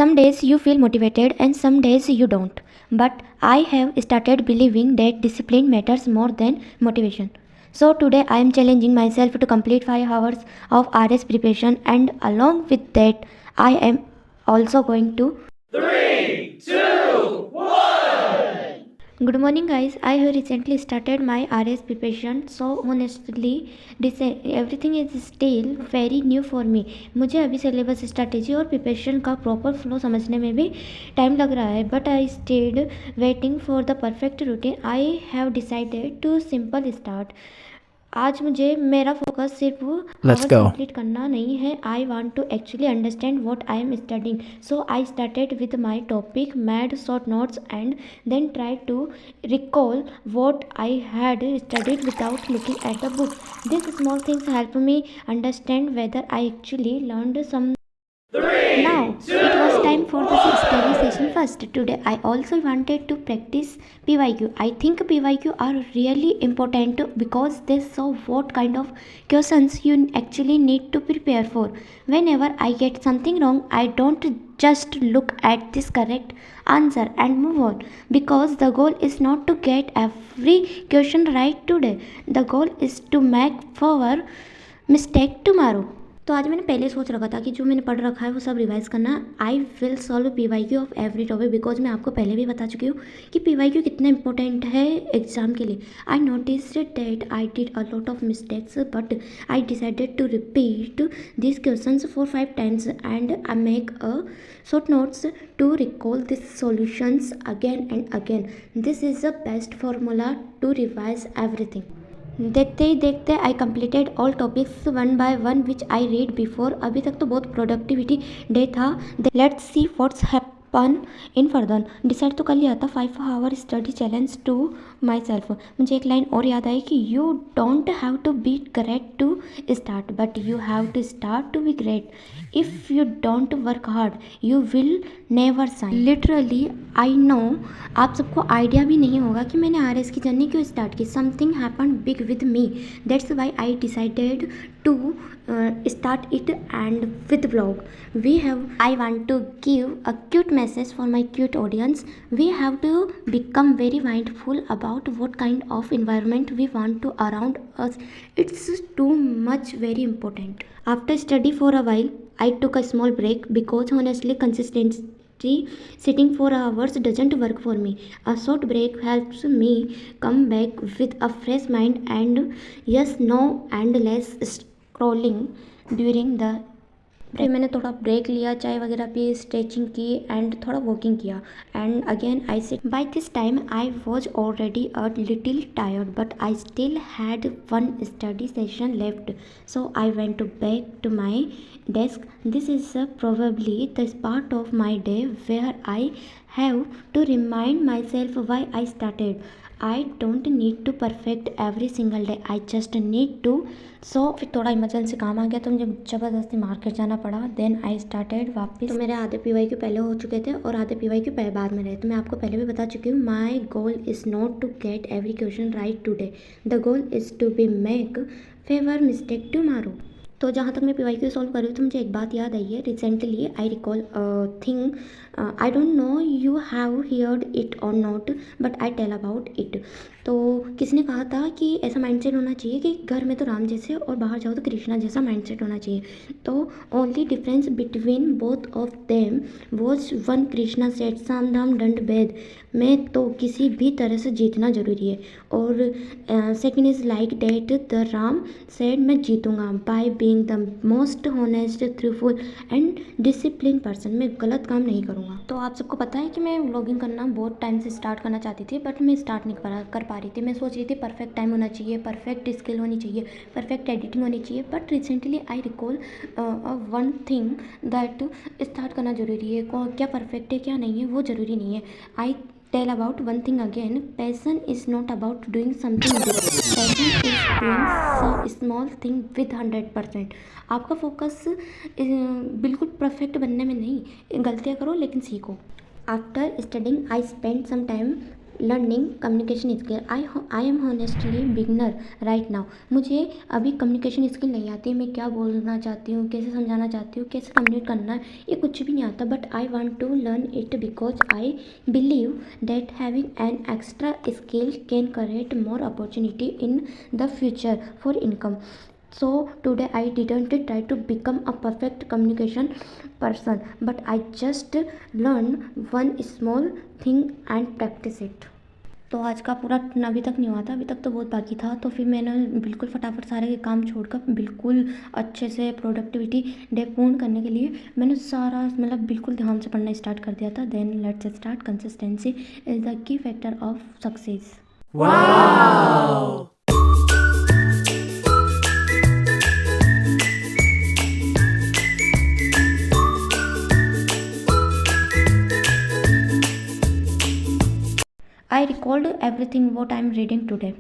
Some days you feel motivated and some days you don't. But I have started believing that discipline matters more than motivation. So today I am challenging myself to complete 5 hours of RS preparation, and along with that I am also going to. Good morning, guys. I have recently started my RS preparation, so honestly, everything is still very new for me. मुझे अभी syllabus strategy और preparation का proper flow समझने में भी time लग रहा है, but I stayed waiting for the perfect routine. I have decided to simple start. आज मुझे मेरा फोकस सिर्फ Let's go. कंप्लीट करना नहीं है. I want to actually understand what I am studying. So I started with my topic, made short notes, and then try to recall what I had studied without looking at the book. These small things help me understand whether I actually learned some. Now, it was time for the study session first. Today, I also wanted to practice PYQ. I think PYQ are really important because they show what kind of questions you actually need to prepare for. Whenever I get something wrong, I don't just look at this correct answer and move on, because the goal is not to get every question right today. The goal is to make fewer mistake tomorrow. तो आज मैंने पहले सोच रखा था कि जो मैंने पढ़ रखा है वो सब रिवाइज करना. I will solve PYQ of every topic, because मैं आपको पहले भी बता चुकी हूँ कि PYQ कितना इंपॉर्टेंट है एग्जाम के लिए. I notice that I did a lot of mistakes, but I decided to repeat this questions for 5 times and I make a short notes to recall these solutions again and again. This is the best formula to revise everything. देखते ही देखते I completed all topics one by one which I read before. अभी तक तो बहुत productivity day था. Let's see what's happen in further. Decide तो कर लिया था 5 hour study challenge to myself. मुझे एक लाइन और याद आई कि you don't have to be great to start, but you have to start to be great. If you don't work hard you will never sign. Literally I know आप सबको idea भी नहीं होगा कि मैंने RS की जर्नी क्यों start की. Something happen big with me. That's why I decided to start it and with vlog. I want to give a cute message for my cute audience. We have to become very mindful about what kind of environment we want to around us. It's too much very important. After study for a while, I took a small break because honestly consistency sitting for hours doesn't work for me. A short break helps me come back with a fresh mind and yes, no, and less scrolling during the. फिर मैंने थोड़ा break लिया, चाय वगैरह पी, stretching की and थोड़ा walking किया and again I sit. By this time I was already a little tired, but I still had one study session left. So I went to back to my desk. This is probably the part of my day where I have to remind myself why I started. I don't need to perfect every single day. I just need to. सो फिर थोड़ा emergency काम आ गया तो मुझे ज़बरदस्ती market जाना पड़ा. Then I started वापस. तो मेरे आधे PYQ पहले हो चुके थे और आधे PYQ बाद में रहे. तो मैं आपको पहले भी बता चुकी हूँ, my goal is not to get every question right today. The goal is to be make fewer mistake tomorrow. तो जहाँ तक मैं PYQ सॉल्व कर रही हूँ तो मुझे एक बात याद आई है. Recently I recall thing. I don't know you have heard it और not, but I tell about it. तो किसी ने कहा था कि ऐसा माइंडसेट होना चाहिए कि घर में तो राम जैसे और बाहर जाओ तो कृष्णा जैसा माइंडसेट होना चाहिए. तो only difference between both of them was one. Krishna set साम दाम दंड भेद में तो किसी भी तरह से जीतना ज़रूरी है, और second is like that the Ram said मैं जीतूँगा by being the most honest truthful and discipline person. मैं गलत काम नहीं करूँगा. तो आप सबको पता है कि मैं व्लॉगिंग करना बहुत टाइम से स्टार्ट करना चाहती थी, बट मैं स्टार्ट नहीं कर पा रही थी. मैं सोच रही थी परफेक्ट टाइम होना चाहिए, परफेक्ट स्किल होनी चाहिए, परफेक्ट एडिटिंग होनी चाहिए. But recently I recall one thing that start करना ज़रूरी है. क्या परफेक्ट है क्या नहीं है वो ज़रूरी नहीं है. I tell about one thing again. Passion is not about doing something big. Passion is doing small thing with 100%. आपका फोकस बिल्कुल परफेक्ट बनने में नहीं. गलतियाँ करो लेकिन सीखो. After studying I spend some time learning communication skill. I am honestly beginner right now. मुझे अभी कम्युनिकेशन स्किल नहीं आती, मैं क्या बोलना चाहती हूँ, कैसे समझाना चाहती हूँ, कैसे कम्युनिकेट करना है, ये कुछ भी नहीं आता। But I want to learn it because I believe that having an extra skill can create more opportunity in the future for income. So today I didn't try to become a perfect communication person, but I just learn one small thing and practice it. तो आज का पूरा अभी तक नहीं हुआ था, अभी तक तो बहुत बाकी था। तो फिर मैंने बिल्कुल फटाफट सारे काम छोड़कर बिल्कुल अच्छे से प्रोडक्टिविटी डे पूर्ण करने के लिए मैंने सारा मतलब बिल्कुल ध्यान से पढ़ना स्टार्ट कर दिया था। Then let's start. Consistency is the key factor of success. Wow! I recalled everything what I am reading today.